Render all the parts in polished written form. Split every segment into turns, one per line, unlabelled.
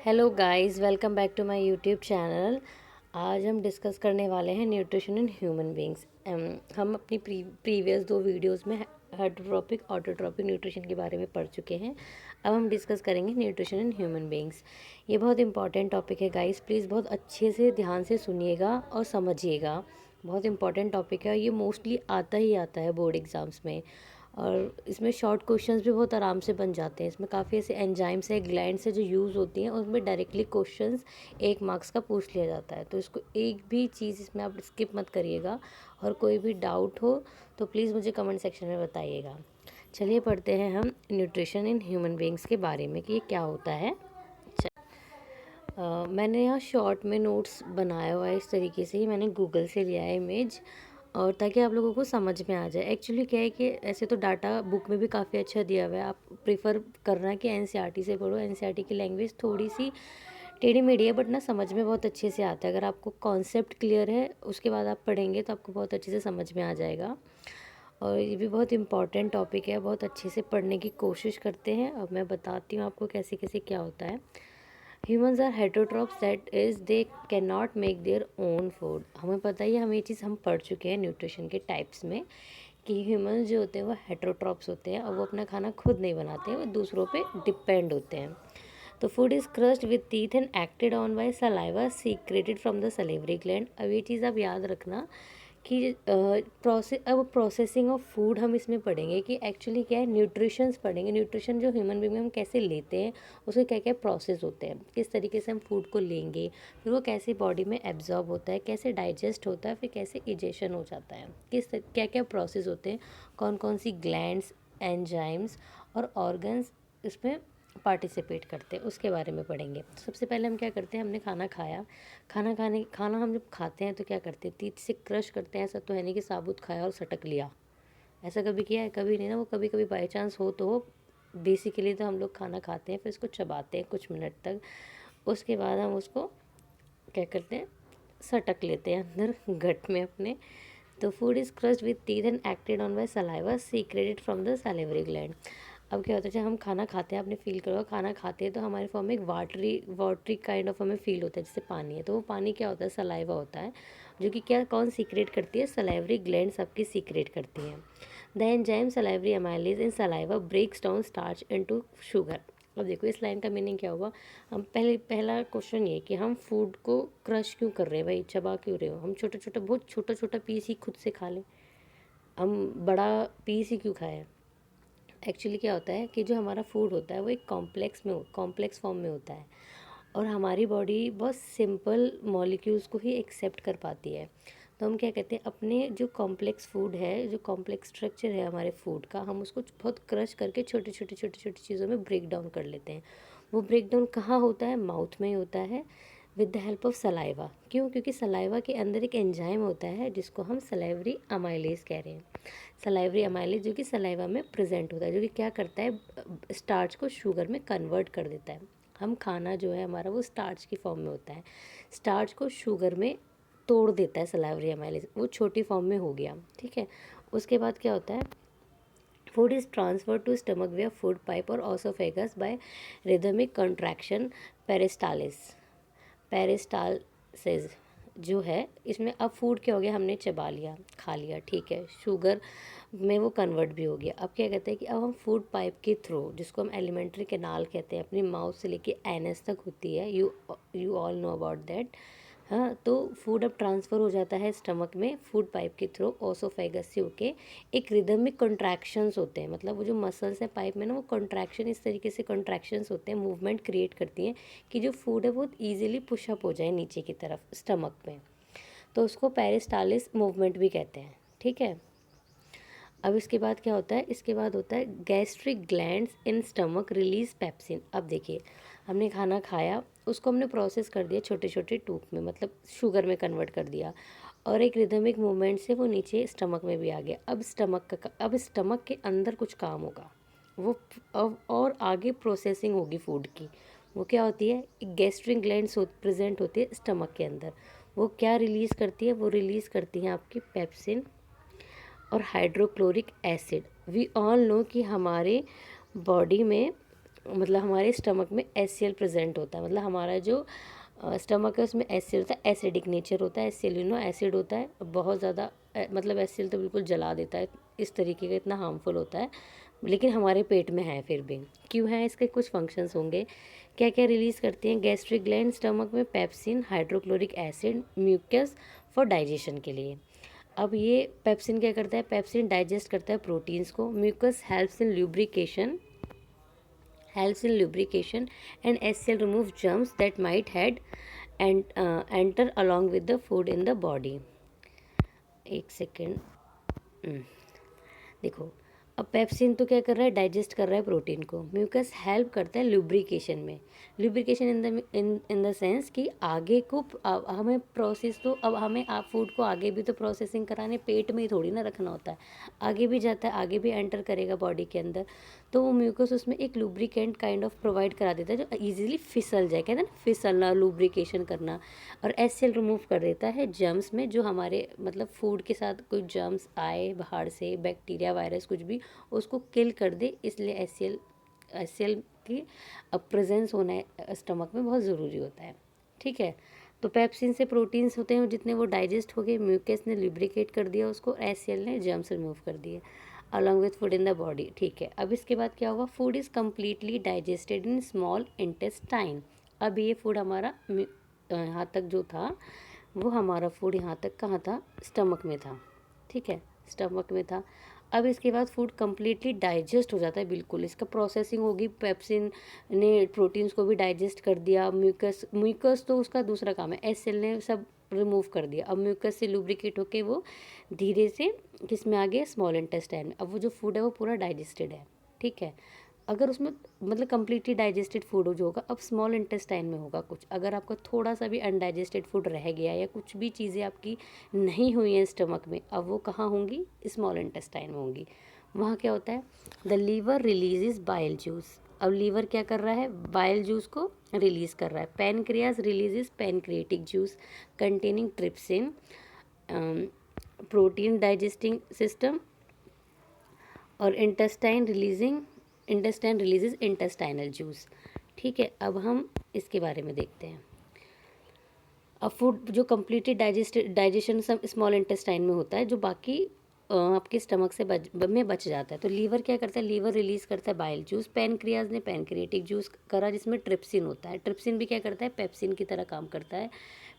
Hello guys, welcome back to my YouTube channel. आज हम discuss करने वाले हैं न्यूट्रिशन इन ह्यूमन बींग्स। हम अपनी प्रीवियस दो वीडियोस में हेटरोट्रॉपिक ऑटोट्रॉपिक न्यूट्रिशन के बारे में पढ़ चुके हैं। अब हम डिस्कस करेंगे न्यूट्रिशन इन ह्यूमन बींग्स। ये बहुत इंपॉर्टेंट टॉपिक है गाइस, प्लीज़ बहुत अच्छे से ध्यान से सुनिएगा और समझिएगा। बहुत इंपॉर्टेंट टॉपिक है, ये मोस्टली आता ही आता है बोर्ड एग्ज़ाम्स में। और इसमें शॉर्ट क्वेश्चंस भी बहुत आराम से बन जाते हैं। इसमें काफ़ी ऐसे एंजाइम्स है, ग्लैंड्स है जो यूज़ होती हैं, और उसमें डायरेक्टली क्वेश्चंस 1 मार्क्स का पूछ लिया जाता है। तो इसको एक भी चीज़ इसमें आप स्किप मत करिएगा। और कोई भी डाउट हो तो प्लीज़ मुझे कमेंट सेक्शन में बताइएगा। चलिए पढ़ते हैं हम न्यूट्रिशन इन ह्यूमन बींग्स के बारे में कि ये क्या होता है। मैंने यहाँ शॉर्ट में नोट्स बनाया हुआ है, इस तरीके से ही मैंने गूगल से लिया है इमेज, और ताकि आप लोगों को समझ में आ जाए। एक्चुअली क्या है कि ऐसे तो डाटा बुक में भी काफ़ी अच्छा दिया हुआ है, आप प्रेफर करना है कि एनसीईआरटी से पढ़ो। एनसीईआरटी की लैंग्वेज थोड़ी सी टेढ़ी मेढ़ी है, बट ना समझ में बहुत अच्छे से आता है। अगर आपको कॉन्सेप्ट क्लियर है, उसके बाद आप पढ़ेंगे तो आपको बहुत अच्छे से समझ में आ जाएगा। और ये भी बहुत इंपॉर्टेंट टॉपिक है, बहुत अच्छे से पढ़ने की कोशिश करते हैं। अब मैं बताती हूँ आपको कैसे कैसे क्या होता है। Humans are heterotrophs, that is they can not make their own food. हमें पता ही है, हम ये चीज़ हम पढ़ चुके हैं न्यूट्रिशन के टाइप्स में कि ह्यूमन्स जो होते हैं वो हेटरोट्रॉप्स होते हैं, और वो अपना खाना खुद नहीं बनाते हैं, वो दूसरों पे डिपेंड होते हैं। तो food is crushed with teeth and acted on by saliva secreted from the salivary gland. अब ये चीज़ आप याद रखना कि प्रोसेसिंग ऑफ फूड हम इसमें पढ़ेंगे कि एक्चुअली क्या है। न्यूट्रिशंस पढ़ेंगे, न्यूट्रिशन जो ह्यूमन बींग में हम कैसे लेते हैं, उसके क्या क्या प्रोसेस होते हैं, किस तरीके से हम फूड को लेंगे, फिर वो कैसे बॉडी में एब्जॉर्ब होता है, कैसे डाइजेस्ट होता है, फिर कैसे इजेशन हो जाता है, क्या क्या प्रोसेस होते हैं, कौन कौन सी ग्लैंड्स, एंजाइम्स और ऑर्गन्स इसमें पार्टिसिपेट करते हैं, उसके बारे में पढ़ेंगे। सबसे पहले हम क्या करते हैं, हमने खाना खाया। खाना हम जब खाते हैं तो क्या करते हैं, टीथ से क्रश करते हैं। ऐसा तो है नहीं कि साबुत खाया और सटक लिया। ऐसा कभी किया है? कभी नहीं ना। वो कभी कभी बाई चांस हो तो हो। बेसिकली तो हम लोग खाना खाते हैं, फिर इसको चबाते हैं कुछ मिनट तक। उसके बाद हम उसको क्या करते हैं, सटक लेते हैं अंदर गट में अपने। तो food is crushed with teeth and acted on by saliva secreted from the salivary gland. अब क्या होता है, जब हम खाना खाते हैं, आपने फील करो खाना खाते हैं तो हमारे फॉर्म में एक वाटरी वाटरी काइंड ऑफ हमें फील होता है, जैसे पानी है। तो वो पानी क्या होता है, सलाइवा होता है, जो कि क्या कौन सीक्रेट करती है, सलाइवरी ग्लैंड्स आपकी सीक्रेट करती हैं। The enzyme salivary amylase in saliva breaks down starch into sugar. अब देखो इस लाइन का मीनिंग क्या हुआ। हम पहला क्वेश्चन ये कि हम फूड को क्रश क्यों कर रहे हैं भाई, चबा क्यों रहे हो। हम छोटा छोटा बहुत छोटा छोटा पीस ही खुद से खा लें, हम बड़ा पीस ही क्यों खाएं। एक्चुअली क्या होता है कि जो हमारा फूड होता है वो एक कॉम्प्लेक्स फॉर्म में होता है, और हमारी बॉडी बहुत सिंपल मॉलिक्यूल्स को ही एक्सेप्ट कर पाती है। तो हम क्या कहते हैं, अपने जो कॉम्प्लेक्स फूड है, जो कॉम्प्लेक्स स्ट्रक्चर है हमारे फूड का, हम उसको बहुत क्रश करके छोटे छोटे छोटे छोटी चीज़ों में ब्रेक डाउन कर लेते हैं। वो ब्रेक डाउन कहाँ होता है, माउथ में ही होता है, with the help of saliva. क्यों? क्योंकि सलाइवा के अंदर एक एंजाइम होता है जिसको हम सलाइवरी अमाइलेज कह रहे हैं। सलाइवरी अमाइलेज जो कि सलाइवा में प्रेजेंट होता है, जो कि क्या करता है, स्टार्च को शुगर में कन्वर्ट कर देता है। हम खाना जो है हमारा वो स्टार्च की फॉर्म में होता है, स्टार्च को शुगर में तोड़ देता है सलाइवरी अमाइलेज, वो छोटी फॉर्म में हो गया। ठीक है। उसके बाद क्या होता है, food is transfer to stomach via food pipe और oesophagus by rhythmic contraction peristalsis. Peristalsis जो है, इसमें अब फूड क्या हो गया, हमने चबा लिया, खा लिया, ठीक है, शुगर में वो कन्वर्ट भी हो गया। अब क्या कहते हैं कि अब हम फूड पाइप के थ्रू, जिसको हम एलिमेंट्री कैनाल कहते हैं, अपनी माउथ से लेके एनस तक होती है, you all know about that. हाँ, तो फूड अब ट्रांसफ़र हो जाता है स्टमक में फूड पाइप के थ्रू, ओसोफेगस से होके। एक रिदमिक कॉन्ट्रैक्शंस होते हैं, मतलब वो जो मसल्स हैं पाइप में ना, वो कॉन्ट्रैक्शन इस तरीके से कॉन्ट्रैक्शंस होते हैं, मूवमेंट क्रिएट करती हैं कि जो फूड है बहुत ईजिली पुशअप हो जाए नीचे की तरफ स्टमक में। तो उसको पेरिस्टालिस मूवमेंट भी कहते हैं। ठीक है। अब इसके बाद क्या होता है, इसके बाद होता है gastric glands in stomach release pepsin. अब देखिए, हमने खाना खाया, उसको हमने प्रोसेस कर दिया छोटे छोटे टूक में, मतलब शुगर में कन्वर्ट कर दिया, और एक रिदमिक मूवमेंट से वो नीचे स्टमक में भी आ गया। अब स्टमक के अंदर कुछ काम होगा, वो अब और आगे प्रोसेसिंग होगी फूड की। वो क्या होती है, गैस्ट्रिक ग्लैंड्स प्रेजेंट होती है स्टमक के अंदर। वो क्या रिलीज़ करती है, वो रिलीज़ करती हैं आपकी पेप्सिन और hydrochloric acid. We all know कि हमारे बॉडी में मतलब हमारे स्टमक में HCl प्रेजेंट होता है, मतलब हमारा जो स्टमक है उसमें HCl होता है, एसिडिक नेचर होता है, HCl एसिड होता है, बहुत ज़्यादा मतलब HCl तो बिल्कुल जला देता है, इस तरीके का इतना हार्मफुल होता है, लेकिन हमारे पेट में है फिर भी। क्यों है, इसके कुछ फंक्शंस होंगे। क्या क्या रिलीज़ करती हैं गैस्ट्रिक ग्लैंड स्टमक में? Pepsin, hydrochloric acid, mucus for digestion के लिए। अब ये पेप्सिन क्या करता है? पेप्सिन डाइजेस्ट करता है प्रोटीन्स को। Mucus helps in lubrication and HCl remove germs that might had and enter along with the food in the body। एक सेकेंड, देखो, अब पेप्सिन तो क्या कर रहा है? डाइजेस्ट कर रहा है प्रोटीन को। म्यूकस हेल्प करता है लुब्रिकेशन में। लुब्रिकेशन इन द सेंस कि आगे को हमें प्रोसेस, तो अब हमें आप फूड को आगे भी तो प्रोसेसिंग कराने पेट में ही थोड़ी ना रखना होता है, आगे भी जाता है, आगे भी एंटर करेगा बॉडी के अंदर, तो वो म्यूकस उसमें एक लुब्रिकेंट काइंड ऑफ प्रोवाइड करा देता है जो ईजिली फिसल जाए, कहते हैं ना फिसलना, लुब्रिकेशन करना। और HCl रिमूव कर देता है जर्म्स में, जो हमारे मतलब फूड के साथ कोई जर्म्स आए बाहर से, बैक्टीरिया, वायरस, कुछ भी, उसको किल कर दे। इसलिए HCl की प्रेजेंस होना स्टमक में बहुत ज़रूरी होता है। ठीक है, तो पेप्सिन से प्रोटीन्स होते हैं जितने वो डाइजेस्ट हो गए, म्यूकस ने लुब्रिकेट कर दिया उसको, HCl ने जर्म्स रिमूव कर दिए along with food in the body. ठीक है, अब इसके बाद क्या होगा? Food is completely digested in small intestine. अब ये फूड हमारा यहाँ तक जो था, वो हमारा फूड यहाँ तक कहाँ था? स्टमक में था। ठीक है, स्टमक में था। अब इसके बाद फूड कम्प्लीटली डाइजेस्ट हो जाता है, बिल्कुल इसका प्रोसेसिंग होगी, पेप्सिन ने प्रोटीन्स को भी डाइजेस्ट कर दिया, म्यूकस तो उसका दूसरा काम है, HCl ने सब रिमूव कर दिया। अब म्यूकस से लुब्रिकेट होके वो धीरे से किस में आ गया? स्मॉल इंटेस्टाइन में। अब वो जो फूड है वो पूरा डाइजेस्टेड है। ठीक है, अगर उसमें मतलब कम्प्लीटली डाइजेस्टेड फूड जो होगा, अब स्मॉल इंटेस्टाइन में होगा कुछ, अगर आपका थोड़ा सा भी अनडाइजेस्टेड फूड रह गया या कुछ भी चीज़ें आपकी नहीं हुई हैं स्टमक में, अब वो कहाँ होंगी? स्मॉल इंटेस्टाइन में होंगी। वहाँ क्या होता है? The liver releases bile juice. अब लीवर क्या कर रहा है? बाइल जूस को रिलीज़ कर रहा है। Pancreas releases pancreatic juice containing trypsin, protein digesting system, और इंटेस्टाइन रिलीजेस इंटेस्टाइनल जूस। ठीक है, अब हम इसके बारे में देखते हैं। अब फूड जो कम्प्लीटली डाइजेशन सब स्मॉल इंटेस्टाइन में होता है, जो बाकी आपके स्टमक से बच जाता है। तो लीवर क्या करता है? लीवर रिलीज़ करता है बाइल जूस। पैनक्रियाज ने पैनक्रिएटिक जूस करा, जिसमें ट्रिप्सिन होता है। ट्रिप्सिन भी क्या करता है? पेप्सिन की तरह काम करता है।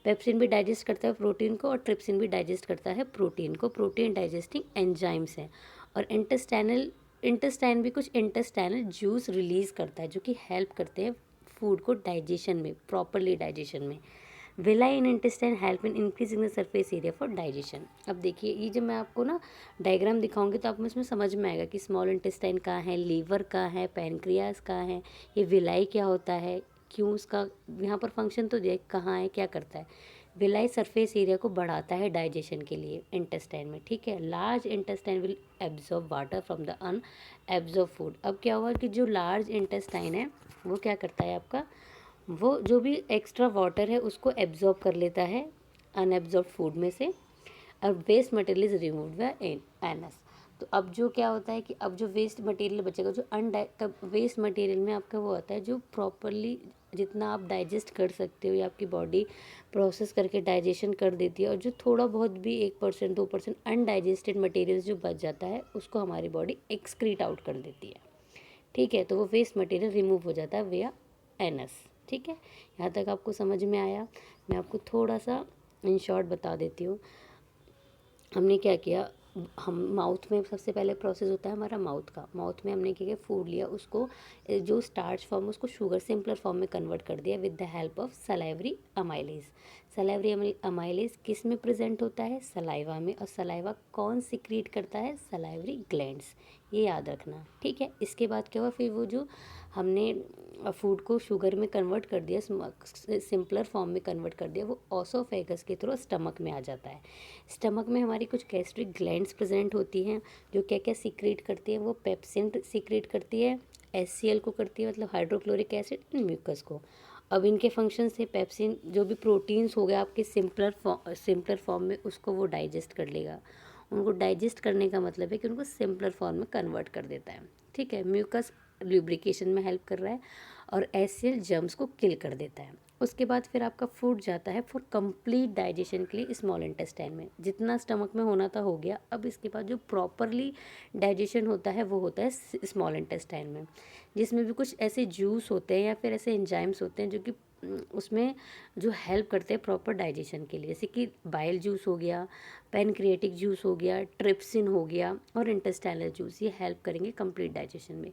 पेप्सिन भी डाइजेस्ट करता है प्रोटीन को, और ट्रिप्सिन भी डाइजेस्ट करता है प्रोटीन को। प्रोटीन डाइजेस्टिंग एंजाइम्स हैं। और इंटेस्टाइन भी कुछ इंटेस्टाइनल जूस रिलीज़ करता है, जो कि हेल्प करते हैं फूड को डाइजेशन में, प्रॉपरली डाइजेशन में। Villi in intestine help in increasing the surface area for digestion. अब देखिए, ये जब मैं आपको ना डायग्राम दिखाऊंगी तो आपको इसमें समझ में आएगा कि स्मॉल इंटेस्टाइन कहाँ है, लीवर कहाँ है, पैनक्रियास कहाँ है, ये विलाई क्या होता है, क्यों उसका यहाँ पर फंक्शन तो देख कहाँ है, क्या करता है। विलाई सरफेस एरिया को बढ़ाता है डाइजेशन के लिए इंटेस्टाइन में। ठीक है, large intestine will absorb water from the unabsorbed food. अब क्या हुआ कि जो लार्ज इंटेस्टाइन है वो क्या करता है आपका, वो जो भी एक्स्ट्रा वाटर है उसको एब्जॉर्ब कर लेता है अनएब्जॉर्ब फूड में से, और waste material is removed by anus. तो अब जो क्या होता है कि अब जो वेस्ट मटेरियल बचेगा, जो वेस्ट मटेरियल में आपका वो होता है जो प्रॉपरली जितना आप डाइजेस्ट कर सकते हो या आपकी बॉडी प्रोसेस करके डाइजेशन कर देती है, और जो थोड़ा बहुत भी 1% 2% अनडाइजेस्टेड मटेरियल जो बच जाता है उसको हमारी बॉडी एक्सक्रीट आउट कर देती है। ठीक है, तो वो वेस्ट मटेरियल रिमूव हो जाता है वेया एनस। ठीक है, यहाँ तक आपको समझ में आया? मैं आपको थोड़ा सा इन शॉर्ट बता देती हूँ। हमने क्या किया, हम माउथ में सबसे पहले प्रोसेस होता है हमारा माउथ में हमने क्या किया, फूड लिया, उसको जो स्टार्च फॉर्म उसको शुगर सिंपलर फॉर्म में कन्वर्ट कर दिया with the help of salivary amylase. Salivary amylase किस में प्रेजेंट होता है? सलाइवा में। और सलाइवा कौन सिक्रीट करता है? सलाइवरी ग्लैंड्स, ये याद रखना। ठीक है, इसके बाद क्या हुआ, फिर वो जो हमने फूड को शुगर में कन्वर्ट कर दिया, सिंपलर फॉर्म में कन्वर्ट कर दिया, वो ऑसोफेगस के थ्रू स्टमक में आ जाता है। स्टमक में हमारी कुछ गैस्ट्रिक ग्लैंड्स प्रेजेंट होती हैं, जो क्या क्या सीक्रेट करती हैं, वो पेप्सिन सीक्रेट करती है, HCl को करती है, मतलब हाइड्रोक्लोरिक एसिड, एंड म्यूकस को। अब इनके फंक्शन से पेप्सिन जो भी प्रोटीन्स हो गए आपके सिंपलर फॉर्म में, उसको वो डाइजेस्ट कर लेगा। उनको डाइजेस्ट करने का मतलब है कि उनको सिंपलर फॉर्म में कन्वर्ट कर देता है। ठीक है, म्यूकस ल्यूब्रिकेशन में हेल्प कर रहा है और HCl जर्म्स को किल कर देता है। उसके बाद फिर आपका फूड जाता है फॉर कंप्लीट डाइजेशन के लिए स्मॉल इंटेस्टाइन में। जितना स्टमक में होना था हो गया। अब इसके बाद जो प्रॉपरली डाइजेशन होता है वो होता है स्मॉल इंटेस्टाइन में, जिसमें भी कुछ ऐसे जूस होते हैं या फिर ऐसे एंजाइम्स होते हैं जो कि उसमें जो हेल्प करते हैं प्रॉपर डाइजेशन के लिए, जैसे कि बाइल जूस हो गया, पैनक्रिएटिक जूस हो गया, ट्रिप्सिन हो गया और इंटेस्टाइनल जूस। ये हेल्प करेंगे कंप्लीट डाइजेशन में।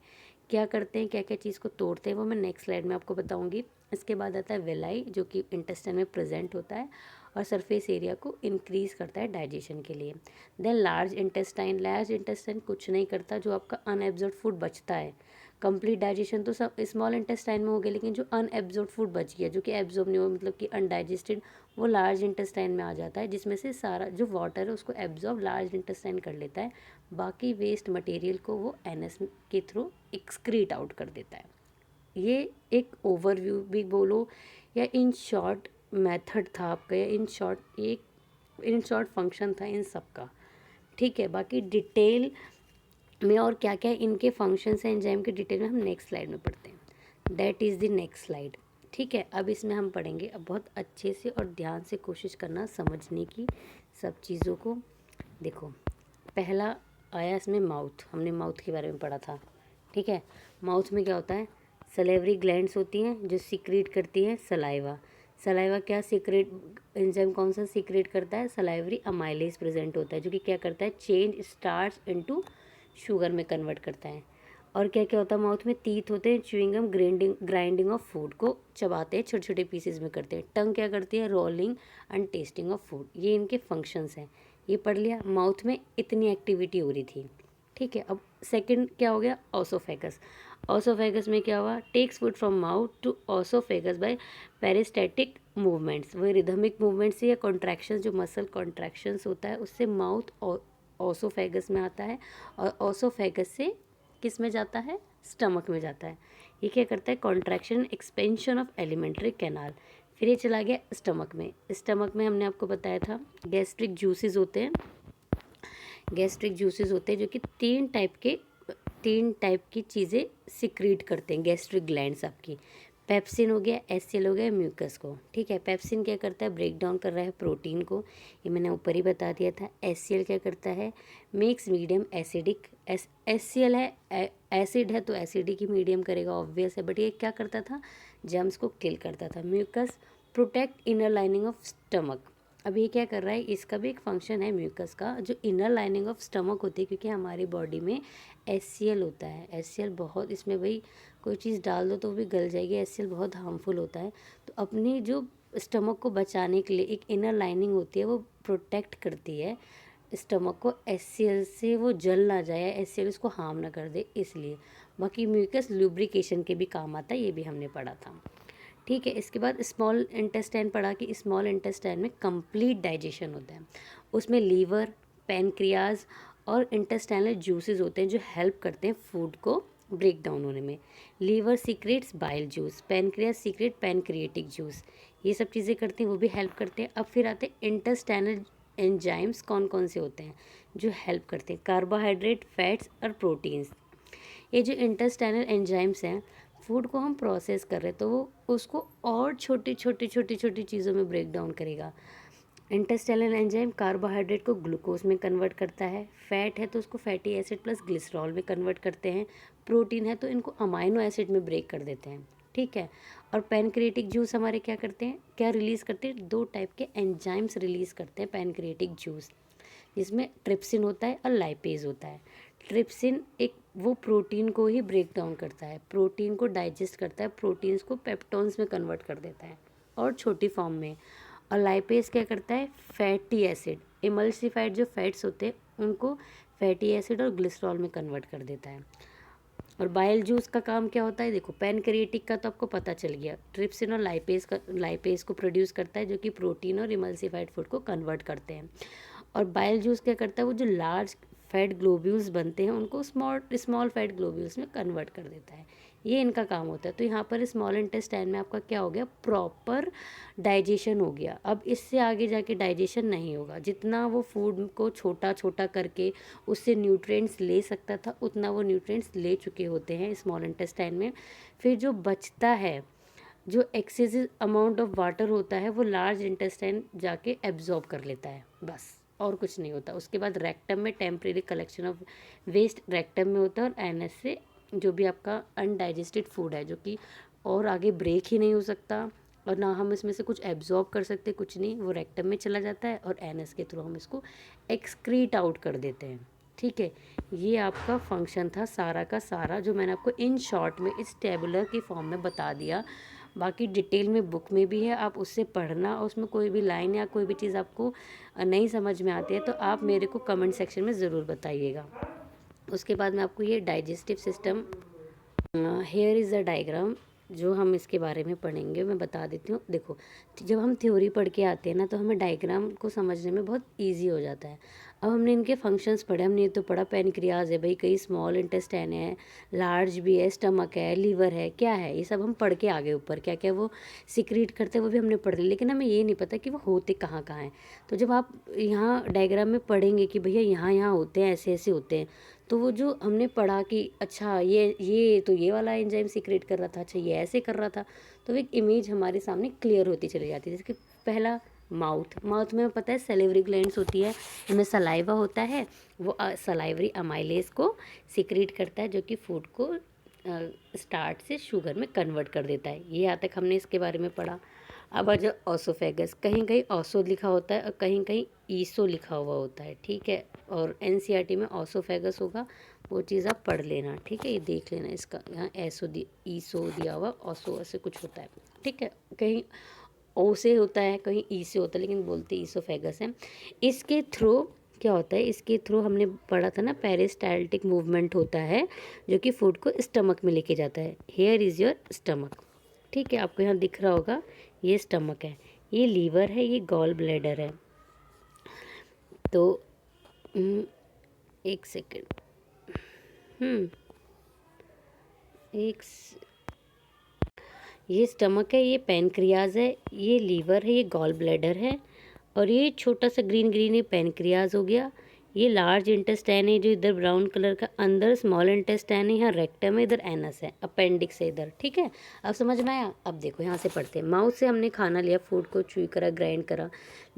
क्या करते हैं, क्या क्या चीज़ को तोड़ते हैं वो मैं नेक्स्ट स्लाइड में आपको बताऊंगी। इसके बाद आता है विलाई, जो कि इंटेस्टाइन में प्रेजेंट होता है और सरफेस एरिया को इंक्रीज़ करता है डाइजेशन के लिए। देन लार्ज इंटेस्टाइन कुछ नहीं करता, जो आपका अनएब्जॉर्ब फूड बचता है। कंप्लीट डाइजेशन तो सब स्मॉल इंटेस्टाइन में हो गया, लेकिन जो अनएब्जॉर्ब फूड बच गया, जो कि एब्जॉर्ब नहीं हुआ मतलब कि अनडाइजेस्टेड, वो लार्ज इंटेस्टाइन में आ जाता है, जिसमें से सारा जो वाटर है उसको एब्जॉर्ब लार्ज इंटेस्टाइन कर लेता है। बाकी वेस्ट मटेरियल को वो एनएस के थ्रू एक्सक्रीट आउट कर देता है। ये एक ओवरव्यू भी बोलो या इन शॉर्ट मेथड था आपका, या इन शॉर्ट फंक्शन था इन सब का। ठीक है, बाकी डिटेल में और क्या क्या इनके फंक्शंस हैं एंजाइम के डिटेल में हम नेक्स्ट स्लाइड में पढ़ते हैं। That is the next slide. ठीक है, अब इसमें हम पढ़ेंगे। अब बहुत अच्छे से और ध्यान से कोशिश करना समझने की सब चीज़ों को। देखो, पहला आया इसमें माउथ, हमने माउथ के बारे में पढ़ा था। ठीक है, माउथ में क्या होता है, सलेवरी ग्लैंड्स होती हैं जो सीक्रेट करती हैं सलाइवा। सलाइवा क्या सीक्रेट, एंजाइम कौन सा सीक्रेट करता है, सलाइवरी अमाइलेज प्रेजेंट होता है, जो कि क्या करता है, चेंज स्टार्च इनटू शुगर में कन्वर्ट करता है। और क्या क्या होता है माउथ में, टीथ होते हैं, च्युइंगम ग्राइंडिंग ऑफ फूड को चबाते हैं, छोटे छोटे पीसेस में करते हैं। टंग क्या करती है, rolling and testing of food. ये इनके फंक्शंस हैं। ये पढ़ लिया, माउथ में इतनी एक्टिविटी हो रही थी। ठीक है, अब सेकंड क्या हो गया, ऑसोफेगस। ऑसोफेगस में क्या हुआ, takes food from mouth to oesophagus by peristaltic movements. वही रिदमिक मूवमेंट्स या कॉन्ट्रैक्शंस, जो मसल कॉन्ट्रैक्शंस होता है उससे माउथ ऑसोफेगस में आता है, और ऑसोफेगस से किस में जाता है, स्टमक में जाता है। ये क्या करता है, contraction expansion of alimentary canal. फिर ये चला गया स्टमक में। स्टमक में हमने आपको बताया था गैस्ट्रिक जूसेस होते हैं। गैस्ट्रिक जूसेस होते हैं जो कि तीन टाइप की चीज़ें सिक्रीट करते हैं गैस्ट्रिक ग्लैंड्स आपकी। पेप्सिन हो गया, HCl हो गया, म्यूकस को। ठीक है, पेप्सिन क्या करता है, ब्रेक डाउन कर रहा है प्रोटीन को, ये मैंने ऊपर ही बता दिया था। HCl क्या करता है, मेक्स मीडियम एसिडिक। HCl है, एसिड है तो एसिडिक ही मीडियम करेगा, ऑब्वियस है, बट ये क्या करता था, जर्म्स को किल करता था। Mucus protect inner lining of stomach. अब ये क्या कर रहा है, इसका भी एक फंक्शन है म्यूकस का, जो इनर लाइनिंग ऑफ स्टमक होती है, क्योंकि हमारी बॉडी में HCl होता है। HCl बहुत, इसमें भाई कोई चीज़ डाल दो तो वो भी गल जाएगी, HCl बहुत हार्मफुल होता है। तो अपनी जो स्टमक को बचाने के लिए एक इनर लाइनिंग होती है, वो प्रोटेक्ट करती है स्टमक को HCl से, वो जल ना जाए, HCl उसको हार्म ना कर दे, इसलिए। बाकी म्यूकस लुब्रिकेशन के भी काम आता है, ये भी हमने पढ़ा था। ठीक है, इसके बाद स्मॉल इंटेस्टाइन पढ़ा कि स्मॉल इंटेस्टाइन में कंप्लीट डाइजेशन होता है। उसमें लीवर, पैनक्रियाज और इंटेस्टाइनल जूसेस होते हैं जो हेल्प करते हैं फूड को ब्रेक डाउन होने में। Liver secretes bile juice, pancreas secrete pancreatic juice, ये सब चीज़ें करते हैं, वो भी हेल्प करते हैं। अब फिर आते हैं इंटेस्टाइनल एंजाइम्स, कौन कौन से होते हैं जो हेल्प करते हैं, कार्बोहाइड्रेट, फैट्स और प्रोटीन्स। ये जो इंटेस्टाइनल एंजाइम्स हैं, फूड को हम प्रोसेस कर रहे हैं तो वो उसको और छोटी छोटी छोटी छोटी चीज़ों में ब्रेक डाउन करेगा। इंटेस्टाइनल एंजाइम कार्बोहाइड्रेट को ग्लूकोज में कन्वर्ट करता है, फैट है तो उसको फैटी एसिड प्लस ग्लिसरॉल में कन्वर्ट करते हैं, प्रोटीन है तो इनको अमाइनो एसिड में ब्रेक कर देते हैं। ठीक है, और पैनक्रिएटिक जूस हमारे क्या करते हैं, क्या रिलीज़ करते हैं, दो टाइप के एंजाइम्स रिलीज़ करते हैं पैनक्रिएटिक जूस, जिसमें ट्रिप्सिन होता है और लाइपेज होता है। ट्रिप्सिन एक वो प्रोटीन को ही ब्रेक डाउन करता है, प्रोटीन को डाइजेस्ट करता है, प्रोटीन्स को पेप्टोन्स में कन्वर्ट कर देता है और छोटी फॉर्म में। और लाइपेज क्या करता है, फैटी एसिड, इमल्सिफाइड जो फैट्स होते हैं उनको फैटी एसिड और ग्लिसरॉल में कन्वर्ट कर देता है। और बाइल जूस का काम क्या होता है, देखो पैनक्रिएटिक का तो आपको पता चल गया, ट्रिप्सिन और लाइपेज को प्रोड्यूस करता है जो कि प्रोटीन और इमल्सिफाइड फूड को कन्वर्ट करते हैं। और बाइल जूस क्या करता है, वो जो लार्ज फैट ग्लोब्यूल्स बनते हैं उनको स्मॉल स्मॉल फैट ग्लोब्यूल्स में कन्वर्ट कर देता है। ये इनका काम होता है। तो यहाँ पर स्मॉल इंटेस्टाइन में आपका क्या हो गया, प्रॉपर डाइजेशन हो गया। अब इससे आगे जाके डाइजेशन नहीं होगा। जितना वो फूड को छोटा छोटा करके उससे न्यूट्रिएंट्स ले सकता था, उतना वो न्यूट्रिएंट्स ले चुके होते हैं स्मॉल इंटेस्टाइन में। फिर जो बचता है, जो एक्सेसिव अमाउंट ऑफ वाटर होता है, वो लार्ज इंटेस्टाइन जाके एब्जॉर्ब कर लेता है, बस और कुछ नहीं होता। उसके बाद रेक्टम में temporary collection of waste rectum में होता है, और एनएस से जो भी आपका अनडाइजेस्टेड फूड है, जो कि और आगे ब्रेक ही नहीं हो सकता और ना हम इसमें से कुछ एब्जॉर्ब कर सकते, कुछ नहीं, वो रेक्टम में चला जाता है और एनएस के थ्रू हम इसको एक्सक्रीट आउट कर देते हैं। ठीक है, ये आपका फंक्शन था सारा का सारा, जो मैंने आपको इन शॉर्ट में इस टेबुलर की फॉर्म में बता दिया। बाकी डिटेल में बुक में भी है, आप उससे पढ़ना, और उसमें कोई भी लाइन या कोई भी चीज़ आपको नहीं समझ में आती है तो आप मेरे को कमेंट सेक्शन में ज़रूर बताइएगा। उसके बाद मैं आपको ये digestive system, here is a diagram, जो हम इसके बारे में पढ़ेंगे मैं बता देती हूँ। देखो, जब हम थ्योरी पढ़ के आते हैं ना, तो हमें डायग्राम को समझने में बहुत इजी हो जाता है। अब हमने इनके फंक्शंस पढ़े, हमने ये तो पढ़ा पैनक्रियाज है भाई, कई स्मॉल इंटेस्टाइन है, लार्ज भी है, स्टमक है, लीवर है, क्या है, ये सब हम पढ़ के आगे ऊपर क्या क्या वो सिक्रीट करते हैं वो भी हमने पढ़ लिया, लेकिन हमें ये नहीं पता कि वो होते कहाँ कहाँ हैं। तो जब आप यहाँ डायग्राम में पढ़ेंगे कि भैया यहाँ यहाँ होते हैं, ऐसे ऐसे होते हैं, तो वो जो हमने पढ़ा कि अच्छा ये तो ये वाला एंजाइम सीक्रेट कर रहा था, अच्छा ये ऐसे कर रहा था, तो एक इमेज हमारे सामने क्लियर होती चली जाती है। जैसे कि पहला माउथ में पता है सैलिवरी ग्लैंड्स होती है, इनमें सलाइवा होता है, वो सलाइवरी अमाइलेज को सीक्रेट करता है, जो कि फूड को स्टार्च से शुगर में कन्वर्ट कर देता है। ये यहाँ तक हमने इसके बारे में पढ़ा। अब आ जाओ ऑसोफेगस, कहीं कहीं ऑसो लिखा होता है और कहीं कहीं ईसो लिखा हुआ होता है, ठीक है, और एनसीईआरटी में ऑसोफेगस होगा, वो चीज़ आप पढ़ लेना, ठीक है, ये देख लेना, इसका यहाँ ईसो दिया हुआ, ऑसो ऐसे कुछ होता है, ठीक है, कहीं ओ से होता है, कहीं ई से होता है, लेकिन बोलते ईसोफेगस है। इसके थ्रू क्या होता है, इसके थ्रू हमने पढ़ा था ना, पेरिस्टाल्टिक मूवमेंट होता है, जो कि फूड को स्टमक में लेके जाता है। हेयर इज़ योर स्टमक, ठीक है, आपको यहाँ दिख रहा होगा, ये स्टमक है, ये लीवर है, ये गॉल ब्लैडर है। तो एक सेकेंड, एक ये स्टमक है, ये पैनक्रियाज है, ये लीवर है, ये गॉल ब्लैडर है, और ये छोटा सा ग्रीन ग्रीन ये पैनक्रियाज हो गया। ये लार्ज इंटेस्टाइन है जो इधर ब्राउन कलर का, अंदर स्मॉल इंटेस्टाइन है, यहाँ रेक्टम है, इधर एनस है, अपेंडिक्स है इधर, ठीक है। अब समझ में आया। अब देखो यहाँ से पढ़ते हैं। माउथ से हमने खाना लिया, फूड को च्यू करा, ग्राइंड करा,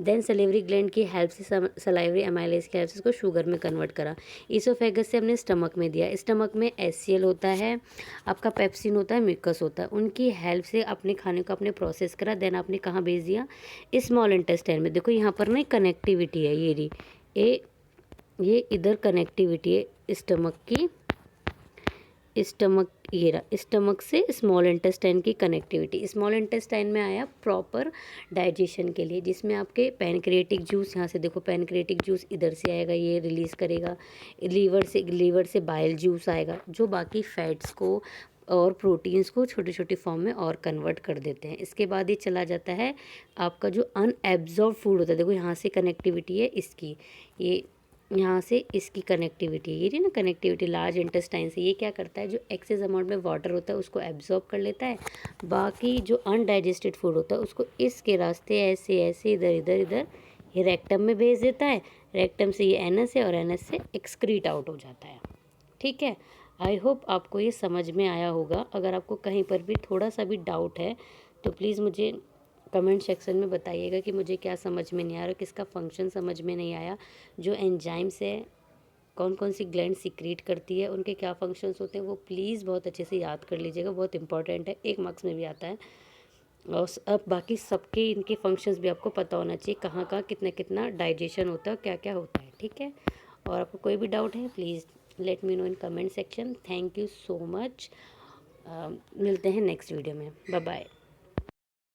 देन सलेवरी ग्लैंड की हेल्प से, सलाइवरी एमाइलेज की हेल्प से इसको शुगर में कन्वर्ट करा। ईसोफेगस से हमने स्टमक में दिया, स्टमक में एससीएल होता है, आपका पेप्सिन होता है, म्यूकस होता है, उनकी हेल्प से अपने खाने को आपने प्रोसेस करा, देन आपने कहाँ भेज दिया, स्मॉल इंटेस्टाइन में। देखो यहाँ पर ना कनेक्टिविटी है, ये रही, ये इधर कनेक्टिविटी है स्टमक की, स्टमक ये रहा, स्टमक से स्मॉल इंटेस्टाइन की कनेक्टिविटी। स्मॉल इंटेस्टाइन में आया प्रॉपर डाइजेशन के लिए, जिसमें आपके पैनक्रिएटिक जूस, यहाँ से देखो पैनक्रिएटिक जूस इधर से आएगा, ये रिलीज़ करेगा, लीवर से बाइल जूस आएगा, जो बाकी फैट्स को और प्रोटीन्स को छोटी छोटी फॉर्म में और कन्वर्ट कर देते हैं। इसके बाद ये चला जाता है आपका जो अनएब्जॉर्ब फूड होता है, देखो यहाँ से कनेक्टिविटी है इसकी, ये यहाँ से इसकी कनेक्टिविटी, ये रही ना कनेक्टिविटी लार्ज इंटेस्टाइन से। ये क्या करता है, जो एक्सेस अमाउंट में वाटर होता है उसको एब्जॉर्ब कर लेता है, बाकी जो अनडाइजेस्टेड फूड होता है उसको इसके रास्ते ऐसे ऐसे इधर इधर इधर ये रेक्टम में भेज देता है, रेक्टम से ये एनस है और एनस से एक्सक्रीट आउट हो जाता है, ठीक है। आई होप आपको ये समझ में आया होगा। अगर आपको कहीं पर भी थोड़ा सा भी डाउट है तो प्लीज़ मुझे कमेंट सेक्शन में बताइएगा कि मुझे क्या समझ में नहीं आ रहा, किसका फंक्शन समझ में नहीं आया, जो एंजाइम्स है, कौन कौन सी ग्लैंड सीक्रेट करती है, उनके क्या फंक्शंस होते हैं, वो प्लीज़ बहुत अच्छे से याद कर लीजिएगा, बहुत इंपॉर्टेंट है, 1 मार्क्स में भी आता है। और अब बाकी सबके इनके फंक्शंस भी आपको पता होना चाहिए, कहाँ कहाँ कितना कितना डाइजेशन होता है, क्या क्या होता है, ठीक है। और आपको कोई भी डाउट है please let me know in comment section. Thank you so much. मिलते हैं नेक्स्ट वीडियो में, बाय बाय।